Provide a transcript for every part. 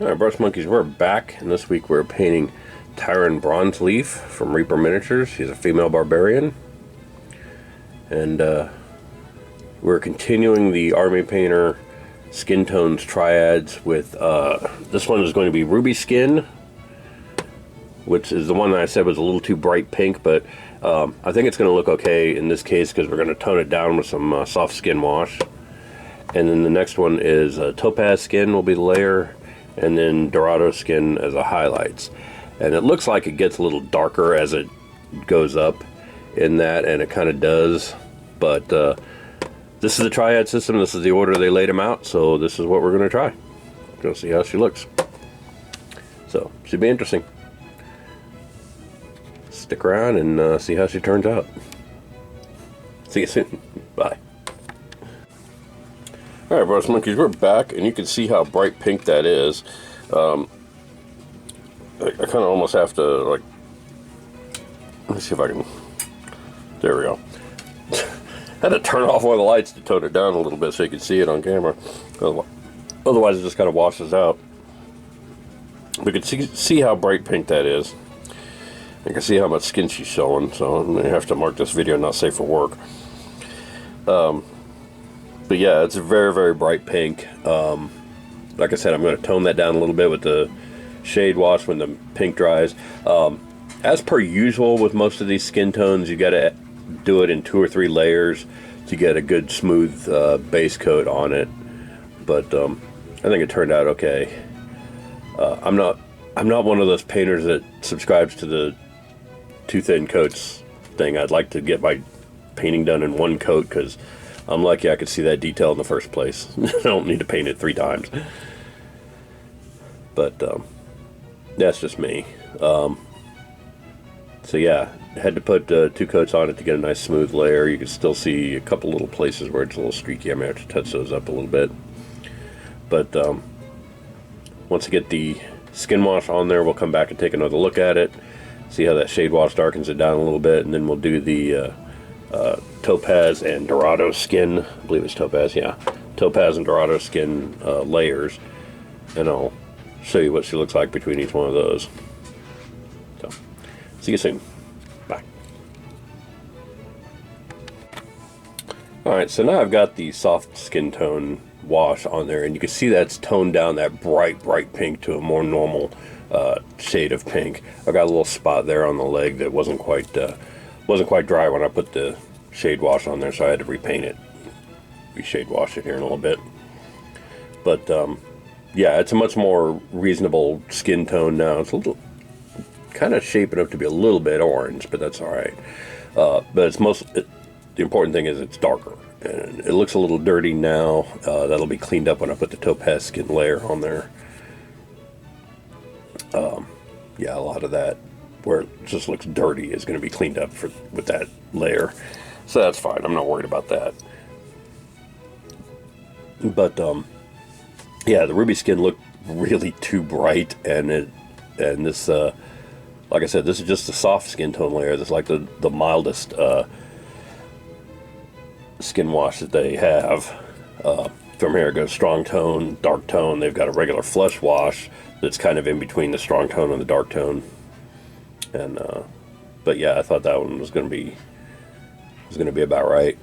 Alright, Brush Monkeys, we're back, and this week we're painting Tyrea Bronzeleaf from Reaper Miniatures. She's a female barbarian. And we're continuing the Army Painter Skin Tones Triads with, this one is going to be Ruby Skin, which is the one that I said was a little too bright pink, but I think it's going to look okay in this case because we're going to tone it down with some soft skin wash. And then the next one is Topaz Skin will be the layer, and then Dorado Skin as a highlights. And it looks like it gets a little darker as it goes up in that, and it kind of does. But this is the triad system. This is the order they laid them out, so this is what we're going to try. Go see how she looks. So, should be interesting. Stick around and see how she turns out. See you soon. Bye. Alright, Brush Monkeys, we're back, and you can see how bright pink that is. I kind of almost have to, like, let me see if I can, there we go. I had to turn off one of the lights to tone it down a little bit so you can see it on camera. Otherwise, it just kind of washes out. We can see how bright pink that is. I can see how much skin she's showing, so I'm going to have to mark this video not safe for work. But yeah, it's a very, very bright pink. Like I said, I'm going to tone that down a little bit with the shade wash when the pink dries. As per usual with most of these skin tones, you got to do it in 2 or 3 layers to get a good smooth base coat on it. But I think it turned out okay. I'm not one of those painters that subscribes to the too thin coats thing. I'd like to get my painting done in 1 coat because I'm lucky I could see that detail in the first place. I don't need to paint it 3 times. But that's just me. So yeah, had to put 2 coats on it to get a nice smooth layer. You can still see a couple little places where it's a little streaky. I may have to touch those up a little bit. But once I get the skin wash on there, we'll come back and take another look at it. See how that shade wash darkens it down a little bit, and then we'll do the Topaz and Dorado Skin, I believe it's Topaz, yeah, Topaz and Dorado Skin layers, and I'll show you what she looks like between each one of those. So, see you soon. Bye. Alright, so now I've got the soft skin tone wash on there, and you can see that's toned down that bright pink to a more normal shade of pink. I got a little spot there on the leg that wasn't quite dry when I put the shade wash on there, so I had to repaint it, re-shade wash it here in a little bit. But yeah, it's a much more reasonable skin tone now. It's a little kind of shaping up to be a little bit orange, but that's all right. But it's the important thing is it's darker, and it looks a little dirty now. That'll be cleaned up when I put the Topaz skin layer on there. Yeah, a lot of that where it just looks dirty is going to be cleaned up with that layer, so that's fine. I'm not worried about that. But yeah, the ruby skin looked really too bright, and this like I said, this is just a soft skin tone layer. This is like the mildest skin wash that they have. From here it goes strong tone, dark tone. They've got a regular flush wash that's kind of in between the strong tone and the dark tone. And but yeah, I thought that one was going to be about right,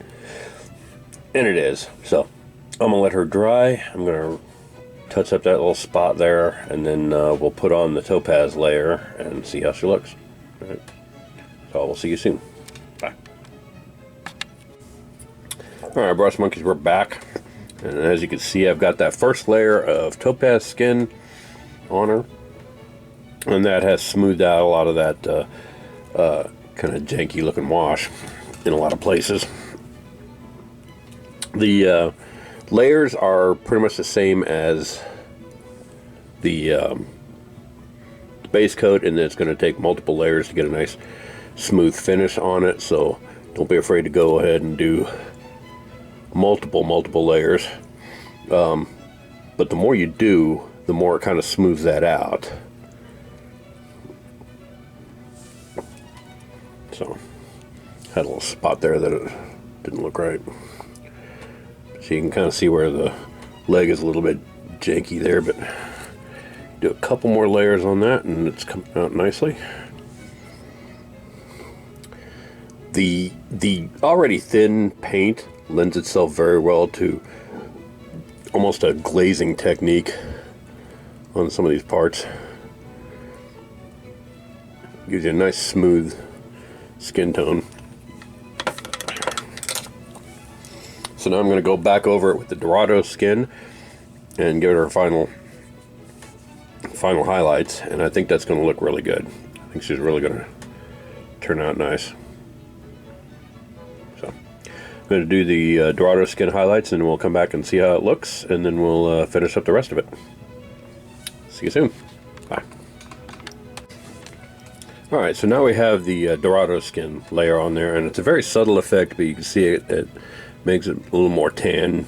and it is. So I'm gonna let her dry. I'm gonna touch up that little spot there, and then we'll put on the Topaz layer and see how she looks. All right. So we'll see you soon. Bye. Alright, Brush Monkeys, we're back, and as you can see, I've got that first layer of Topaz skin on her, and that has smoothed out a lot of that kind of janky looking wash in a lot of places. The layers are pretty much the same as the base coat, and it's going to take multiple layers to get a nice smooth finish on it, so don't be afraid to go ahead and do multiple layers. But the more you do, the more it kind of smooths that out. So had a little spot there that it didn't look right. So you can kind of see where the leg is a little bit janky there, but Do a couple more layers on that, and it's coming out nicely. The already thin paint lends itself very well to almost a glazing technique on some of these parts. Gives you a nice smooth skin tone. So now I'm going to go back over it with the Dorado skin and give it our final highlights, and I think that's going to look really good. I think she's really going to turn out nice. So I'm going to do the Dorado skin highlights, and we'll come back and see how it looks, and then we'll finish up the rest of it. See you soon. Bye. Alright, so now we have the Dorado skin layer on there, and it's a very subtle effect, but you can see it makes it a little more tan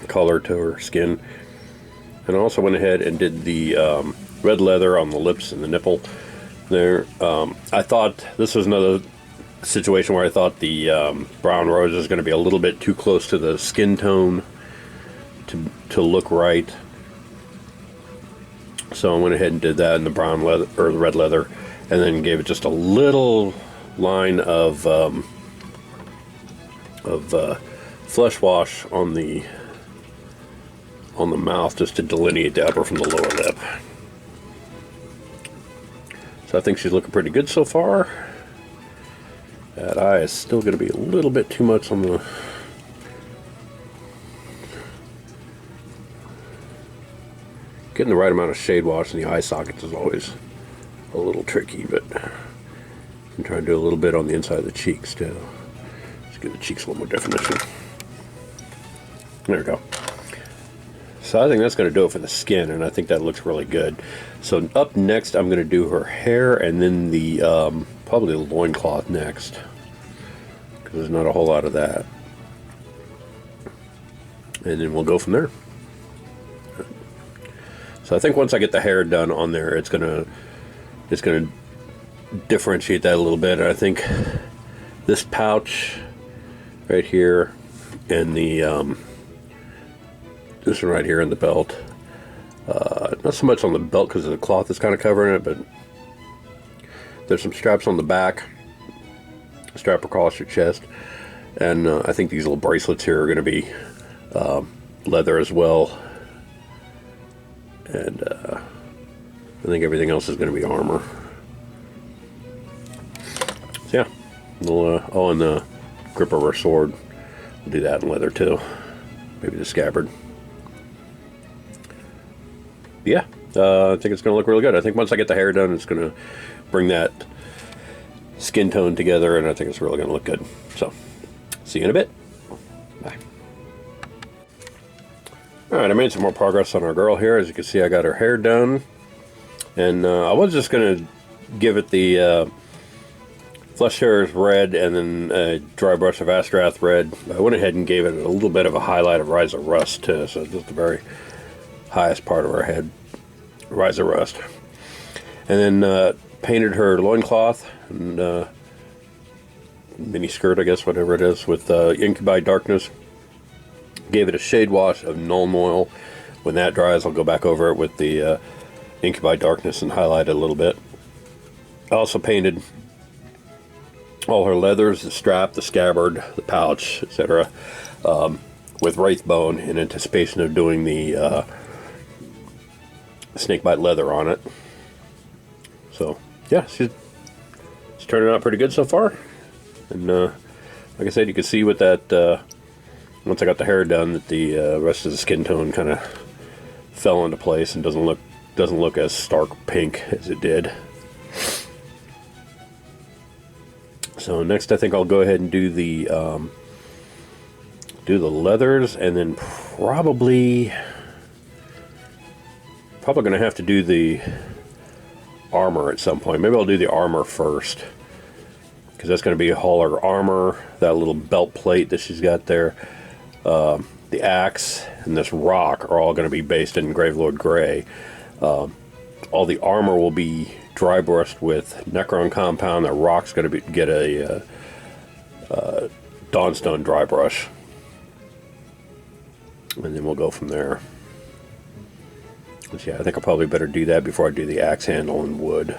color to her skin. And I also went ahead and did the red leather on the lips and the nipple there. I thought this was another situation where I thought the brown rose is going to be a little bit too close to the skin tone to look right. So I went ahead and did that in the brown leather or the red leather, and then gave it just a little line of flesh wash on the mouth, just to delineate the upper from the lower lip. So I think she's looking pretty good so far. That eye is still going to be a little bit too much on the... Getting the right amount of shade wash in the eye sockets is always a little tricky, but I'm trying to do a little bit on the inside of the cheeks too. Just give the cheeks a little more definition. There we go. So I think that's going to do it for the skin, and I think that looks really good. So up next, I'm going to do her hair, and then the probably the loincloth next, because there's not a whole lot of that. And then we'll go from there. So I think once I get the hair done on there, it's gonna differentiate that a little bit. And I think this pouch right here and the this one right here in the belt, not so much on the belt because the cloth is kind of covering it, but there's some straps on the back, strap across your chest, and I think these little bracelets here are going to be leather as well. And I think everything else is going to be armor. So yeah, we'll, oh, and the grip of our sword, we'll do that in leather too. Maybe the scabbard. Yeah, I think it's going to look really good. I think once I get the hair done, it's going to bring that skin tone together, and I think it's really going to look good. So, see you in a bit. Bye. Alright, I made some more progress on our girl here. As you can see, I got her hair done. And I was just going to give it the Flesh Hairs red and then a dry brush of Astrath red. I went ahead and gave it a little bit of a highlight of Rise of Rust too. So just the very highest part of her head, Rise of Rust. And then painted her loincloth and mini skirt, I guess, whatever it is, with Incubi Darkness. Gave it a shade wash of Nuln Oil. When that dries, I'll go back over it with the Incubi Darkness and highlight it a little bit. I also painted all her leathers, the strap, the scabbard, the pouch, etc. With Wraithbone in anticipation of doing the snakebite leather on it. So, yeah, she's turning out pretty good so far. And like I said, you can see with that... once I got the hair done, that the rest of the skin tone kind of fell into place and doesn't look as stark pink as it did. So next, I think I'll go ahead and do the leathers, and then probably going to have to do the armor at some point. Maybe I'll do the armor first, because that's going to be all her armor, that little belt plate that she's got there. The axe and this rock are all going to be based in Gravelord Grey. All the armor will be dry brushed with Necron compound. The rock's going to get a Dawnstone dry brush, and then we'll go from there. But yeah, I think I'll probably better do that before I do the axe handle in wood.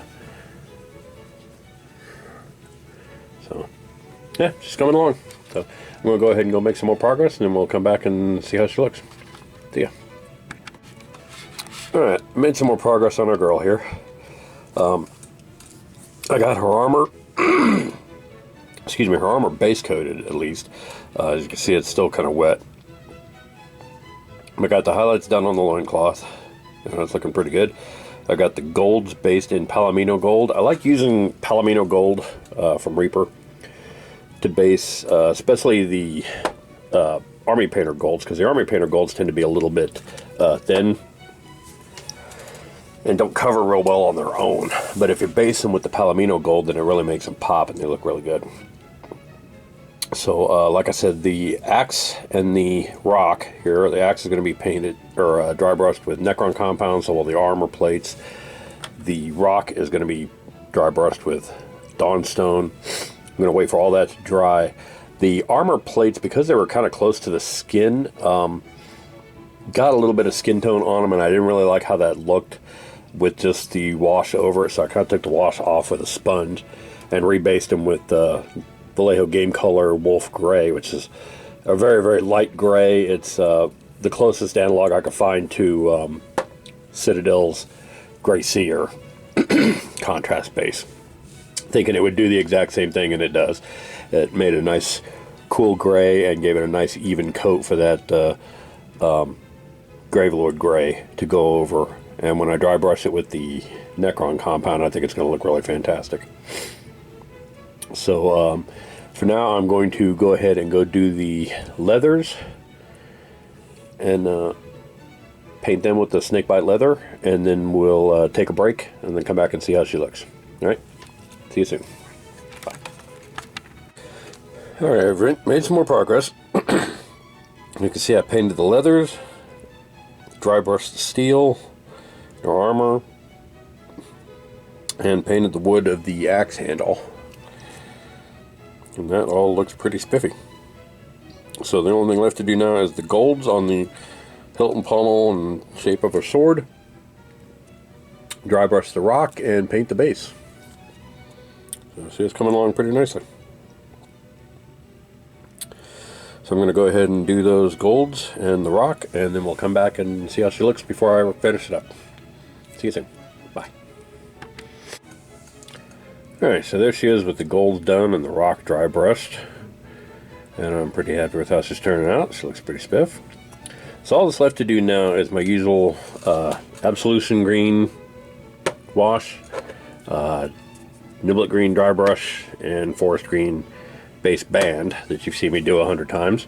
So yeah, just coming along. So I'm going to go ahead and go make some more progress, and then we'll come back and see how she looks. See ya. Alright, made some more progress on our girl here. I got her armor, excuse me, her armor base coated at least. As you can see, it's still kind of wet. I got the highlights done on the loincloth, and it's looking pretty good. I got the golds based in Palomino gold. I like using Palomino gold from Reaper to base, especially the Army Painter golds, because the Army Painter golds tend to be a little bit thin and don't cover real well on their own. But if you base them with the Palomino gold, then it really makes them pop and they look really good. So like I said, the axe and the rock here, the axe is going to be painted or dry brushed with Necron compound, so will the armor plates. The rock is going to be dry brushed with Dawnstone. I'm going to wait for all that to dry. The armor plates, because they were kind of close to the skin, got a little bit of skin tone on them, and I didn't really like how that looked with just the wash over it, so I kind of took the wash off with a sponge and rebased them with Vallejo Game Color Wolf Gray, which is a very, very light gray. It's the closest analog I could find to Citadel's Gray Seer contrast base. Thinking it would do the exact same thing, and it does. It made a nice cool gray and gave it a nice even coat for that Gravelord Gray to go over. And when I dry brush it with the Necron compound, I think it's going to look really fantastic. So for now, I'm going to go ahead and go do the leathers and paint them with the snakebite leather, and then we'll take a break and then come back and see how she looks. All right, see you soon. Bye. All right, I've made some more progress. You can see I painted the leathers, dry brushed the steel, the armor, and painted the wood of the axe handle. And that all looks pretty spiffy. So the only thing left to do now is the golds on the hilt and pommel and shape of a sword, dry brush the rock, and paint the base. So see, it's coming along pretty nicely. So I'm going to go ahead and do those golds and the rock, and then we'll come back and see how she looks before I finish it up. See you soon. Bye. Alright, so there she is with the golds done and the rock dry brushed. And I'm pretty happy with how she's turning out. She looks pretty spiff. So all that's left to do now is my usual Absolution Green wash, Niblet Green dry brush, and Forest Green base band that you've seen me do 100 times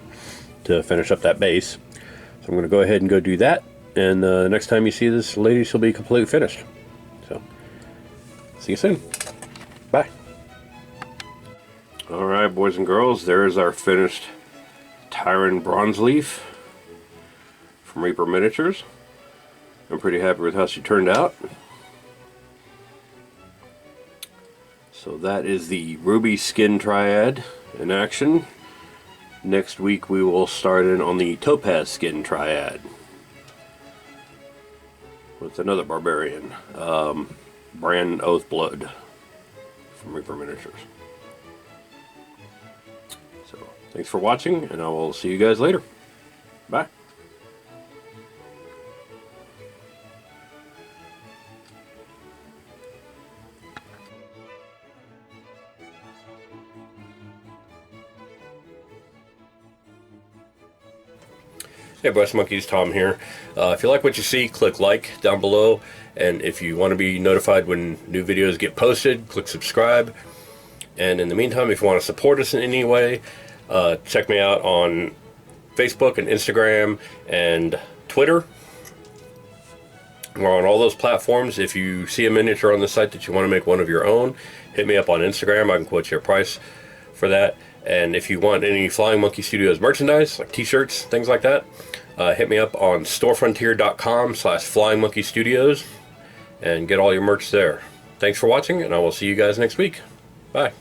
to finish up that base. So I'm going to go ahead and go do that, and the next time you see this lady, she'll be completely finished. So see you soon. Bye. Alright, boys and girls, there is our finished Tyrea Bronzeleaf from Reaper Miniatures. I'm pretty happy with how she turned out. So that is the Ruby Skin Triad in action. Next week we will start in on the Topaz Skin Triad with another barbarian, Brand Oathblood from Reaper Miniatures. So thanks for watching, and I will see you guys later. Bye. Hey Brush Monkeys, Tom here. If you like what you see, click like down below, and if you want to be notified when new videos get posted, click subscribe. And in the meantime, if you want to support us in any way, check me out on Facebook and Instagram and Twitter. We're on all those platforms. If you see a miniature on the site that you want to make one of your own, hit me up on Instagram. I can quote you a price for that. And if you want any Flying Monkey Studios merchandise, like t-shirts, things like that, hit me up on storefrontier.com/flyingmonkeystudios and get all your merch there. Thanks for watching, and I will see you guys next week. Bye.